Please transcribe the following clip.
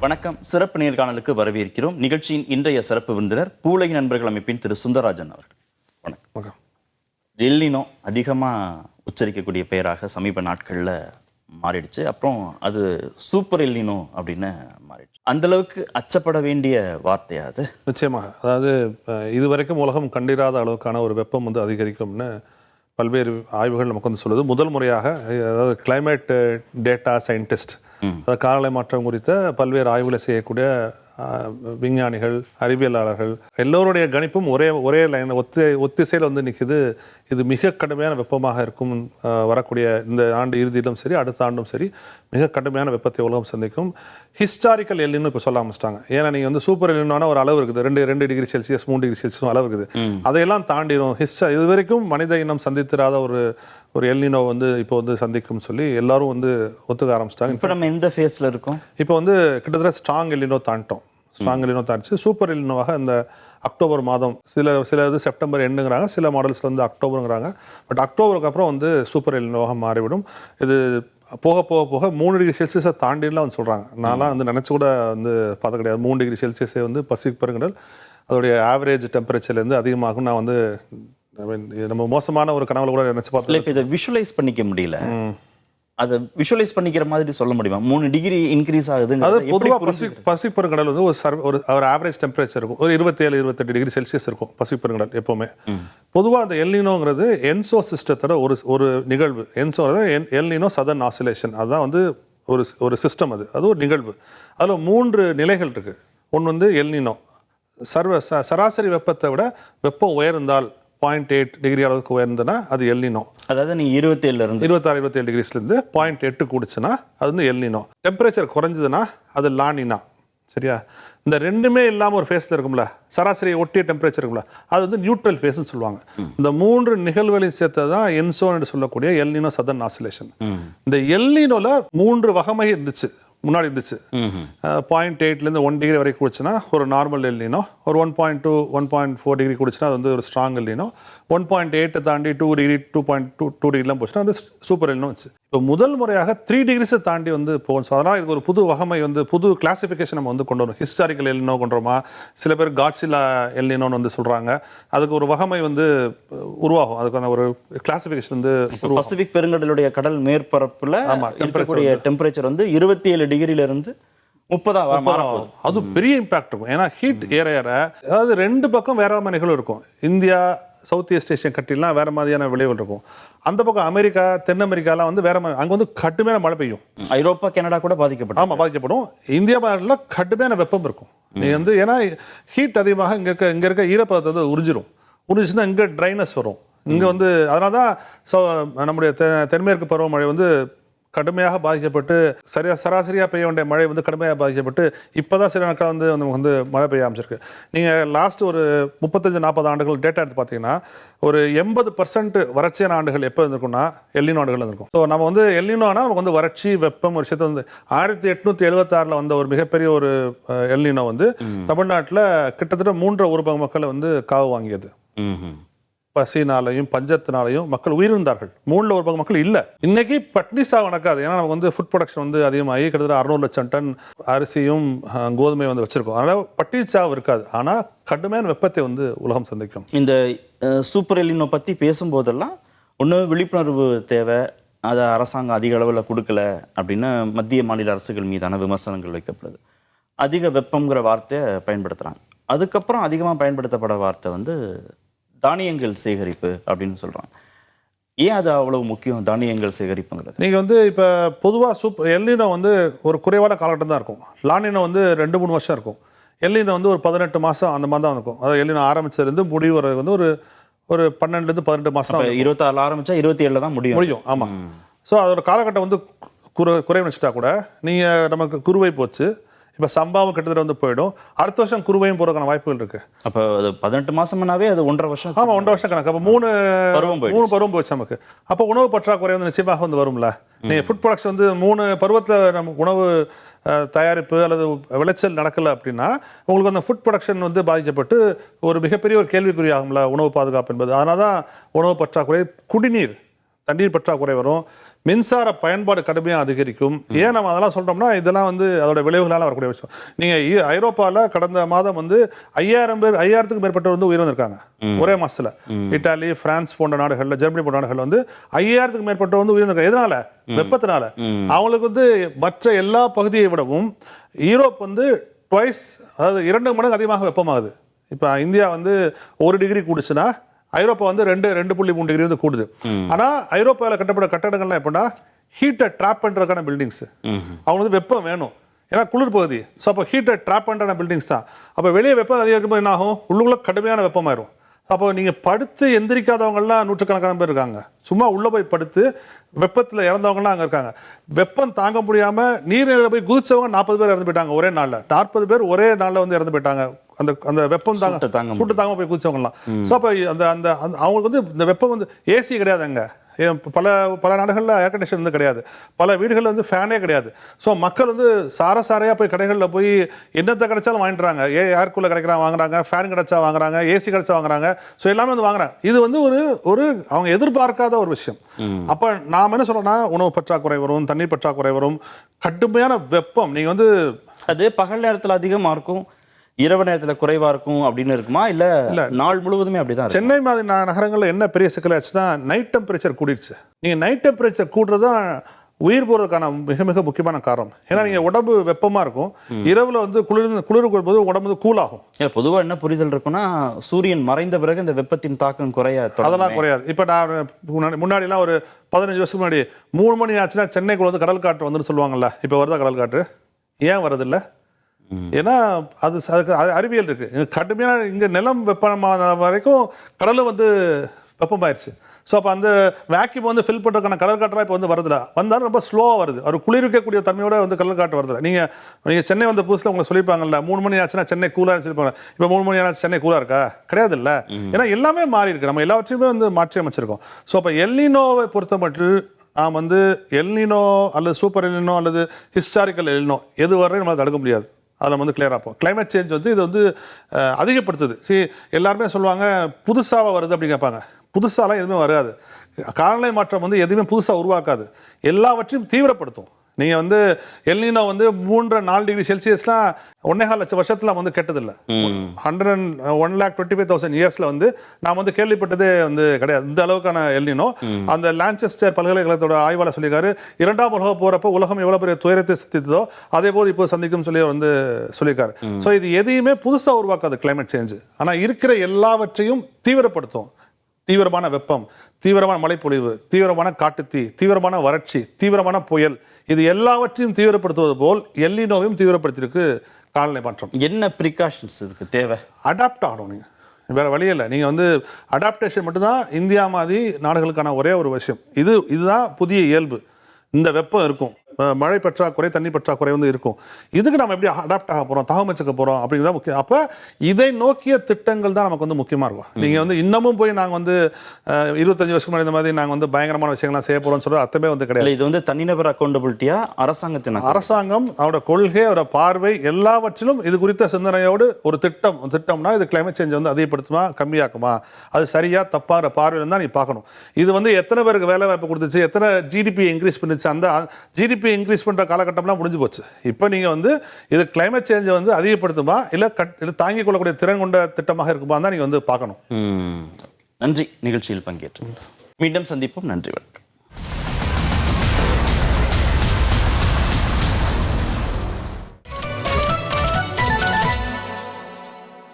வணக்கம். சிறப்பு நேர்காணலுக்கு வரவேற்கிறோம். நிகழ்ச்சியின் இன்றைய சிறப்பு விருந்தினர் பூவுலகின் நண்பர்கள் அமைப்பின் திரு சுந்தரராஜன் அவர்கள். வணக்கம். எல்னினோ அதிகமாக உச்சரிக்கக்கூடிய பெயராக சமீப நாட்களில் மாறிடுச்சு. அப்புறம் அது சூப்பர் எல்னினோ அப்படின்னு மாறிடுச்சு. அந்த அளவுக்கு அச்சப்பட வேண்டிய வார்த்தையா அது? நிச்சயமாக. அதாவது இதுவரைக்கும் உலகம் கண்டிராத அளவுக்கான ஒரு வெப்பம் வந்து அதிகரிக்கும்னு பல்வேறு ஆய்வுகள் நமக்கு வந்து சொல்லுது. முதல் முறையாக அதாவது கிளைமேட் டேட்டா சயின்டிஸ்ட், அதாவது காலநிலை மாற்றம் குறித்த பல்வேறு ஆய்வுகளை செய்யக்கூடிய விஞ்ஞானிகள், அறிவியலாளர்கள் எல்லோருடைய கணிப்பும் ஒரே லைன் ஒத்திசையில் வந்து நிற்குது. இது மிக கடுமையான வெப்பமாக இருக்கும். வரக்கூடிய இந்த ஆண்டு இறுதியிலும் சரி, அடுத்த ஆண்டும் சரி, மிக கடுமையான வெப்பத்தை உலகம் சந்திக்கும். ஹிஸ்டாரிக்கல் எல்லின்னு இப்போ சொல்ல ஆரம்பிச்சிட்டாங்க. ஏன்னா நீங்கள் வந்து சூப்பர் எல்லினோனா ஒரு அளவு இருக்குது, 2 டிகிரி செல்சியஸ் 3 டிகிரி செல்சியஸ் அளவு இருக்குது. அதையெல்லாம் தாண்டிடும். இது வரைக்கும் மனித இனம் சந்தித்திராத ஒரு எல்னினோ வந்து இப்போ வந்து சந்திக்கும் சொல்லி எல்லாரும் வந்து ஒத்துக்க ஆரம்பிச்சிட்டாங்க. இப்போ நம்ம எந்த ஃபேஸில் இருக்கோம்? இப்போ வந்து கிட்டத்தட்ட ஸ்ட்ராங் எல்னினோ தாண்டிட்டோம். ஸ்ட்ராங் எல்னினோ தாண்டிச்சு. சூப்பர் எல்னினோவாக இந்த அக்டோபர் மாதம் சில இது செப்டம்பர் எண்டுங்கிறாங்க, சில மாடல்ஸில் வந்து அக்டோபருங்கிறாங்க. பட் அக்டோபருக்கு அப்புறம் வந்து சூப்பர் எல்னினோவாக மாறிவிடும். இது போக 3 டிகிரி செல்சியஸை தாண்டிலாம் வந்து சொல்கிறாங்க. நான்லாம் வந்து நினச்சி கூட வந்து பார்த்த கிடையாது. 3 டிகிரி செல்சியஸை வந்து பசிபிக் பெருங்கடல் அதோடைய ஆவரேஜ் டெம்பரேச்சர்லேருந்து அதிகமாகும். நான் வந்து நம்ம மோசமான ஒரு கனவுல கூட நினைச்சு பார்த்தோம். இப்போ இதை விஷுவலைஸ் பண்ணிக்க முடியல. அதை விஷுவலைஸ் பண்ணிக்கிற மாதிரி சொல்ல முடியுமா? 3 டிகிரி இன்க்ரீஸ் ஆகுது. அது பொதுவாக பசிபிக் பெருங்கடல் வந்து ஒரு ஆவரேஜ் டெம்பரேச்சர் இருக்கும். ஒரு 27-28 டிகிரி செல்சியஸ் இருக்கும் பசிபிக் பெருங்கடல் எப்போவுமே. பொதுவாக அந்த எல்னினோங்கிறது என்சோ சிஸ்டத்தோட ஒரு நிகழ்வு. என்சோ எல்னினோ சதர்ன் ஆசிலேஷன், அதுதான் வந்து ஒரு சிஸ்டம். அது ஒரு நிகழ்வு. அதில் 3 நிலைகள் இருக்கு. ஒன்று வந்து எல்னினோ, சராசரி வெப்பத்தை விட வெப்பம் உயர்ந்தால் 0.8 டிகிரி அளவுக்கு உயர்ந்ததுன்னா அது எல்னினோ. அதாவது நீங்கள் 26-27 டிகிரிஸ்லேருந்து 0.8 கூடிச்சுன்னா அது வந்து எல்னினோ. டெம்பரேச்சர் குறைஞ்சதுன்னா அது லானினா. சரியா? இந்த ரெண்டுமே இல்லாமல் ஒரு ஃபேஸில் இருக்கும்ல, சராசரி ஒட்டிய டெம்பரேச்சர் இருக்கும்ல, அது வந்து நியூட்ரல் ஃபேஸ்ன்னு சொல்லுவாங்க. இந்த 3 நிகழ்வுகளையும் சேர்த்தது தான் என்சோ என்று சொல்லக்கூடிய எல்னினோ சதர்ன் ஆசிலேஷன். இந்த எல்னினோல 3 வகமை முன்னாடி இருந்துச்சு. 0.8லேருந்து 1 டிகிரி வரைக்கும் குடிச்சுன்னா ஒரு நார்மல் எல்னினோ, ஒரு 1.2 1.4 டிகிரி குடிச்சுன்னா அது வந்து ஒரு ஸ்ட்ராங் எல்னினோ, 1.8 தாண்டி 2 டிகிரி 2.2 டிகிரிலாம் போச்சுன்னா அது சூப்பர் எல்னினோ வச்சு. இப்போ முதல் முறையாக 3 டிகிரிஸை தாண்டி வந்து போகும். ஸோ அதனால் இதுக்கு ஒரு புது வகமை வந்து புது கிளாசிஃபிகேஷன் நம்ம வந்து கொண்டு வரும். ஹிஸ்டாரிக்கல் எல்னினோ கொண்டுறோமா, சில பேர் காட்ஸில்லா எல்னினோன்னு வந்து சொல்கிறாங்க. அதுக்கு ஒரு வகமை வந்து உருவாகும். அதுக்கான ஒரு கிளாசிஃபிகேஷன் வந்து பசிபிக் பெருங்கடலுடைய கடல் மேற்பரப்புல இருக்கக்கூடிய டெம்பரேச்சர் வந்து 27 டிகிரியிலிருந்து 30 அது பெரிய இம்பாக்ட் இருக்கும். ஏன்னா ஹீட் ஏற அதாவது 2 பக்கம் வேற மாதிரி நிகழ்வு இருக்கும். இந்தியா சவுத் ஈஸ்ட் ஏஷியன் கட்டிலாம் வேற மாதிரியான விளைவுகள் இருக்கும். அந்த பக்கம் அமெரிக்கா, தென் அமெரிக்காலாம் வந்து வேற மாதிரி, அங்கே வந்து கடுமையான மழை பெய்யும். ஐரோப்பா, கனடா கூட பாதிக்கப்படும். ஆமாம், பாதிக்கப்படும். இந்தியா மாநில கடுமையான வெப்பம் இருக்கும். நீ வந்து ஏன்னா ஹீட் அதிகமாக இங்கே இருக்க ஈரப்பதத்தை வந்து உறிஞ்சுன்னா இங்கே ட்ரைனஸ் வரும். இங்கே வந்து அதனால தான் நம்முடைய தென்மேற்கு பருவமழை வந்து கடுமையாக பாதிக்கப்பட்டு சராசரியாக பெய்ய வேண்டிய மழை வந்து கடுமையாக பாதிக்கப்பட்டு இப்போ தான் சில நாட்கள் வந்து நமக்கு வந்து மழை பெய்ய ஆரம்பிச்சிருக்கு. நீங்கள் லாஸ்ட் ஒரு 35-40 ஆண்டுகள் டேட்டா எடுத்து பார்த்தீங்கன்னா ஒரு 80% வறட்சியான ஆண்டுகள் எப்போ இருந்திருக்கும்னா எல்னினோ ஆண்டுகள் இருந்திருக்கும். ஸோ நம்ம வந்து எல்னினோனா நமக்கு வந்து வறட்சி, வெப்பம் ஒரு விஷயத்தை வந்து 1876 வந்த ஒரு மிகப்பெரிய ஒரு எல்னினோ வந்து தமிழ்நாட்டில் கிட்டத்தட்ட 3.25 மக்களை வந்து காவு வாங்கியது. பசினாலையும் பஞ்சத்தினாலையும் மக்கள் உயிரிழந்தார்கள். 3/4 மக்கள் இல்லை. இன்னைக்கு பட்னி சாவு நடக்காது. ஏன்னா நமக்கு வந்து ஃபுட் ப்ரொடக்ஷன் வந்து அதிகமாகி கிட்டத்தட்ட 600 லட்சம் டன் அரிசியும் கோதுமையும் வந்து வச்சிருக்கோம். அதனால் பட்னி சாவு இருக்காது. ஆனால் கடுமையான வெப்பத்தை வந்து உலகம் சந்திக்கும். இந்த சூப்பர் எல்னினோ பற்றி பேசும்போதெல்லாம் ஒன்று விழிப்புணர்வு தேவை, அதை அரசாங்கம் அதிக அளவில் கொடுக்கல அப்படின்னு மத்திய மாநில அரசுகள் மீதான விமர்சனங்கள் வைக்கப்படுது. அதிக வெப்பங்கிற வார்த்தையை பயன்படுத்துகிறாங்க. அதுக்கப்புறம் அதிகமாக பயன்படுத்தப்பட வார்த்தை வந்து தானியங்கள் சேகரிப்பு அப்படின்னு சொல்கிறாங்க. ஏன் அது அவ்வளவு முக்கியம், தானியங்கள் சேகரிப்புங்கிறது? நீங்கள் வந்து இப்போ பொதுவாக எல்னினோ வந்து ஒரு குறைவான காலகட்டம் தான் இருக்கும். லானினோ வந்து 2-3 வருஷம் இருக்கும். எல்னினோ வந்து ஒரு 18 மாதம் அந்த மாதிரி தான் இருக்கும். அதாவது எல்னினோ ஆரம்பிச்சதுலேருந்து முடிவு வர வந்து ஒரு 12-18 மாதம். 26 ஆரம்பித்தா 27 தான் முடியும். ஆமாம். ஸோ அதோட காலகட்டம் வந்து குறைவு வச்சுட்டா கூட நீங்கள் நமக்கு குருவை போச்சு, இப்போ சம்பாவும் கிட்டத்தட்ட வந்து போயிடும். அடுத்த வருஷம் குருவையும் போகிறதுக்கான வாய்ப்புகள் இருக்குது. அப்போ அது 18 மாதம்னாவே அது 1.5 வருஷம். ஆமாம், 1.5 வருஷம் கணக்கு. அப்போ 3 பருவம் போயிடுச்சு நமக்கு. அப்போ உணவு பற்றாக்குறை வந்து நிச்சயமாக வந்து வரும்ல. நீங்கள் ஃபுட் ப்ரொடக்ஷன் வந்து 3 பருவத்தில் நமக்கு உணவு தயாரிப்பு அல்லது விளைச்சல் நடக்கலை அப்படின்னா உங்களுக்கு அந்த ஃபுட் ப்ரொடக்ஷன் வந்து பாதிக்கப்பட்டு ஒரு மிகப்பெரிய ஒரு கேள்விக்குறி ஆகும்ல உணவு பாதுகாப்பு என்பது. அதனால தான் உணவு பற்றாக்குறை, குடிநீர், தண்ணீர் பற்றாக்குறை வரும். மின்சார பயன்பாடு கடுமையாக அதிகரிக்கும். ஏன் நம்ம அதெல்லாம் சொல்றோம்னா இதெல்லாம் வந்து அதோட விளைவுகளால் வரக்கூடிய விஷயம். நீங்கள் ஐரோப்பாவில் கடந்த மாதம் வந்து 5000த்துக்கும் மேற்பட்டவர் வந்து உயிரிழந்திருக்காங்க ஒரே மாசத்துல. இட்டாலி, பிரான்ஸ் போன்ற நாடுகளில், ஜெர்மனி போன்ற நாடுகள் வந்து 5000த்துக்கும் மேற்பட்டவர் வந்து உயிரிழந்திருக்காங்க. எதனால? வெப்பத்தினால. அவங்களுக்கு வந்து மற்ற எல்லா பகுதியை விடவும் யூரோப் வந்து ட்வைஸ், அதாவது 2 மடங்கு அதிகமாக வெப்பமாகுது. இப்போ இந்தியா வந்து 1 டிகிரி கூடுச்சுன்னா ஐரோப்பா வந்து 2.3 டிகிரி வந்து கூடுது. ஆனா ஐரோப்பாவில் கட்டப்பட்ட கட்டடங்கள்லாம் எப்படின்னா ஹீட்டை ட்ராப் பண்றதுக்கான பில்டிங்ஸ். அவங்க வந்து வெப்பம் வேணும், ஏன்னா குளிர் பகுதி. ஸோ அப்போ ஹீட்டை ட்ராப் பண்ற பில்டிங்ஸ் தான். அப்போ வெளியே வெப்பம் அதிகரிக்கும் போது என்ன ஆகும்? உள்ளுக்குள்ள கடுமையான வெப்பமாயிரும். அப்போ நீங்க படுத்து எந்திரிக்காதவங்கலாம் நூற்றுக்கணக்கான பேர் இருக்காங்க. சும்மா உள்ள போய் படுத்து வெப்பத்தில் இறந்தவங்கலாம் அங்கே இருக்காங்க. வெப்பம் தாங்க முடியாம நீர்நிலையில் போய் குதிச்சவங்க 40 பேர் இறந்து போயிட்டாங்க ஒரே நாளில். 40 பேர் ஒரே நாளில் வந்து இறந்து போயிட்டாங்க. அந்த அந்த வெப்பம் சூட்டு தாங்க போய் குதிச்சவங்கலாம். ஸோ அப்போ அந்த அந்த அவங்களுக்கு வந்து இந்த வெப்பம் வந்து ஏசி கிடையாது அங்கே. பல நாடுகளில் ஏர் கண்டிஷன் வந்து கிடையாது. பல வீடுகளில் வந்து ஃபேனே கிடையாது. ஸோ மக்கள் வந்து சாரையாக போய் கடைகளில் போய் என்னத்தை கிடைச்சாலும் வாங்கிடுறாங்க. ஏர் கூலர் கிடைக்கிறா வாங்குறாங்க, ஃபேன் கிடைச்சா வாங்குறாங்க, ஏசி கிடைச்சா வாங்குறாங்க. ஸோ எல்லாமே வந்து வாங்குறாங்க. இது வந்து ஒரு அவங்க எதிர்பார்க்காத ஒரு விஷயம். அப்போ நாம் என்ன சொல்றோம்னா உணவு பற்றாக்குறை வரும், தண்ணீர் பற்றாக்குறை வரும், கடுமையான வெப்பம். நீங்கள் வந்து அது பகல் நேரத்தில் அதிகமாக இருக்கும், இரவு நேரத்தில் குறைவா இருக்கும் அப்படின்னு இருக்குமா? இல்ல நாள் முழுவதுமே அப்படிதான்? சென்னை மாதிரி நகரங்களில் என்ன பெரிய சிக்கலாச்சுன்னா நைட் டெம்பரேச்சர் கூடிடுச்சு. நீங்க நைட் டெம்பரேச்சர் கூடுறது தான் உயிர் போறதுக்கான மிக மிக முக்கியமான காரணம். ஏன்னா நீங்க உடம்பு வெப்பமா இருக்கும், இரவுல வந்து குளிர் போது உடம்பு வந்து கூல் ஆகும். பொதுவாக என்ன புரிதல் இருக்குன்னா சூரியன் மறைந்த பிறகு இந்த வெப்பத்தின் தாக்கம் குறையாது. அதெல்லாம் குறையாது. இப்ப நான் முன்னாடிலாம் ஒரு 15 வருஷத்துக்கு முன்னாடி 3 மணி ஆச்சுன்னா சென்னைக்குள்ள வந்து கடல் காற்று வந்துன்னு சொல்லுவாங்கல்ல. இப்போ வருதா கடல் காற்று? ஏன் வரதில்ல? ஏன்னா அதுக்கு அறிவியல் இருக்கு. கடுமையான இங்க நிலம் வெப்பமான வரைக்கும் கடலும் வந்து வெப்பமாயிருச்சு. ஸோ அப்போ அந்த வேக்யூம் வந்து ஃபில் பண்ணுறதுக்கான கடல் காற்றெல்லாம் இப்போ வந்து வருதுல, வந்தாலும் ரொம்ப ஸ்லோவாக வருது. ஒரு குளிர்விக்கக்கூடிய தன்மையோட வந்து கடல் காற்று வருதுல. நீங்கள் சென்னை வந்த புதுசில் உங்களுக்கு சொல்லியிருப்பாங்கல்ல 3 மணி ஆச்சுன்னா சென்னை கூலாக சொல்லியிருப்பாங்க. இப்போ 3 மணி ஆச்சு சென்னை கூலாக இருக்கா? கிடையாது இல்லை. ஏன்னா எல்லாமே மாறி இருக்கு. நம்ம எல்லாவற்றையுமே வந்து மாற்றி அமைச்சிருக்கோம். ஸோ அப்போ எல்னினோவை பொறுத்த மட்டும் நாம் வந்து எல்னினோ அல்லது சூப்பர் எல்னினோ அல்லது ஹிஸ்டாரிக்கல் எல்னினோ எது வரையும் நம்மளால் தடுக்க முடியாது. அதை நம்ம வந்து கிளியராக இருப்போம். கிளைமேட் சேஞ்ச் வந்து இது வந்து அதிகப்படுத்துது. எல்லாருமே சொல்லுவாங்க புதுசாக வருது அப்படின்னு கேட்பாங்க. புதுசாலாம் எதுவுமே வராது. காலநிலை மாற்றம் வந்து எதுவுமே புதுசாக உருவாக்காது, எல்லாவற்றையும் தீவிரப்படுத்தும். நீங்கள் வந்து எல்னினோ வந்து 3-4 டிகிரி செல்சியஸ்லாம் 1.25 லட்சம் வருஷத்துல வந்து கெட்டதில்லை. 1,25,000 இயர்ஸில் வந்து நாம் வந்து கேள்விப்பட்டதே வந்து கிடையாது இந்த அளவுக்கான எல்னினோ. அந்த லான்செஸ்டர் பல்கலைக்கழகத்தோட ஆய்வாளர் சொல்லியிருக்காரு, 2ஆம் உலக போறப்போ உலகம் எவ்வளோ பெரிய துயரத்தை சந்தித்ததோ அதே போல் இப்போ சந்திக்கும் சொல்லி வந்து சொல்லியிருக்காரு. ஸோ இது எதையுமே புதுசாக உருவாக்காது கிளைமேட் சேஞ்சு. ஆனால் இருக்கிற எல்லாவற்றையும் தீவிரப்படுத்தும். தீவிரமான வெப்பம், தீவிரமான மழைப்பொழிவு, தீவிரமான காட்டுத்தீ, தீவிரமான வறட்சி, தீவிரமான புயல், இது எல்லாவற்றையும் தீவிரப்படுத்துவது போல் எல்னினோவையும் தீவிரப்படுத்தியிருக்கு காலநிலை மாற்றம். என்ன ப்ரிகாஷன்ஸ் இதுக்கு தேவை? அடாப்ட் ஆகணும். நீங்கள் வேற வழி இல்லை. நீங்கள் வந்து அடாப்டேஷன் மட்டும்தான் இந்தியா மாதிரி நாடுகளுக்கான ஒரே ஒரு விஷயம். இதுதான் புதிய இயல்பு. இந்த வெப்பம் இருக்கும், மழை பற்றாக்குறை, தண்ணி பற்றாக்குறை வந்து இருக்கும். இதுக்கு நம்ம எப்படி அடாப்ட் ஆக போகிறோம், தகவமைச்சுக்க போகிறோம் அப்படிங்கிறத முக்கியம். அப்போ இதை நோக்கிய திட்டங்கள் தான் நமக்கு வந்து முக்கியமாக இருக்கும். நீங்கள் வந்து இன்னமும் போய் நாங்கள் வந்து 25 வருஷம் முன்னாடி இந்த மாதிரி நாங்கள் வந்து பயங்கரமான விஷயங்கள்லாம் செய்ய போகிறோம்னு சொல்கிற அர்த்தமே வந்து கிடையாது. இது வந்து தனிநபர் அக்கௌண்டபிலிட்டியா அரசாங்கம் அவரோட கொள்கை, அவரோட பார்வை எல்லாவற்றிலும் இது குறித்த சிந்தனையோடு ஒரு திட்டம்னா இது கிளைமேட் சேஞ்ச் வந்து அதிகப்படுத்துமா கம்மியாக்குமா, அது சரியா தப்பாகிற பார்வையில் தான் நீ பார்க்கணும். இது வந்து எத்தனை பேருக்கு வேலை வாய்ப்பு கொடுத்துச்சு, எத்தனை ஜிடிபி இன்க்ரீஸ் பண்ணிச்சு, அந்த ஜிடிபி இன்க்ரீஸ் பண்ற காலகட்டம்லாம் முடிஞ்சு போச்சு. இப்போ நீங்க வந்து இது கிளைமேட் சேஞ்சை வந்து அதிகப்படுத்துமா இல்ல தாங்கிக் கொள்ளக்கூடிய திறன் கொண்ட திட்டமாக இருக்குமா தான் நீங்க வந்து பார்க்கணும். நன்றி நிகழ்ச்சியில் பங்கேற்று. மீண்டும் சந்திப்போம். நன்றி, வணக்கம்.